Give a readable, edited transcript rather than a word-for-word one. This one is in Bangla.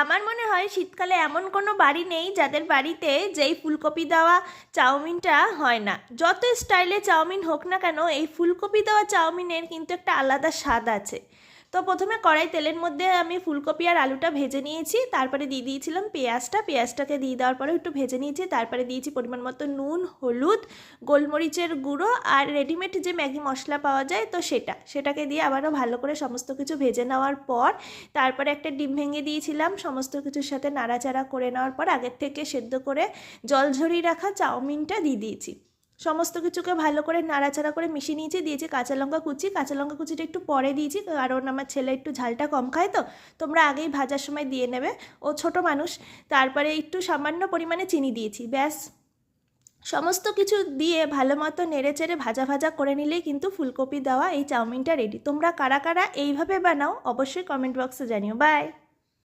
আমার মনে হয় শীতকালে এমন কোনো বাড়ি নেই যাদের বাড়িতে যেই ফুলকপি দেওয়া চাউমিনটা হয় না। যত স্টাইলে চাউমিন হোক না কেন, এই ফুলকপি দেওয়া চাউমিনের কিন্তু একটা আলাদা স্বাদ আছে। তো প্রথমে কড়াই তেলের মধ্যে আমি ফুলকপি আর আলুটা ভেজে নিয়েছি, তারপরে দিয়ে দিয়েছিলাম পেঁয়াজটাকে দিয়ে দেওয়ার পরে একটু ভেজে নিয়েছি, তারপরে দিয়েছি পরিমাণ মতো নুন, হলুদ, গোলমরিচের গুঁড়ো আর রেডিমেড যে ম্যাগি মশলা পাওয়া যায় তো সেটাকে দিয়ে আবারও ভালো করে সমস্ত কিছু ভেজে নেওয়ার পর তারপরে একটা ডিম ভেঙে দিয়েছিলাম। সমস্ত কিছুর সাথে নাড়াচাড়া করে নেওয়ার পর আগের থেকে সেদ্ধ করে জল ঝরিয়ে রাখা চাউমিনটা দিয়ে দিয়েছি। সমস্ত কিছুকে ভালো করে নাড়াচাড়া করে মিশিয়ে দিয়েছি কাঁচা লঙ্কা কুচিটা একটু পরে দিয়েছি, কারণ আমার ছেলে একটু ঝালটা কম খায়। তো তোমরা আগেই ভাজার সময় দিয়ে নেবে, ও ছোট মানুষ। তারপরে একটু সামান্য পরিমাণে চিনি দিয়েছি, ব্যাস। সমস্ত কিছু দিয়ে ভালো মতো নেড়েচেড়ে ভাজা ভাজা করে নিলেই কিন্তু ফুলকপি দেওয়া এই চাউমিনটা রেডি। তোমরা কারা কারা এইভাবে বানাও অবশ্যই কমেন্ট বক্সে জানিও। বাই।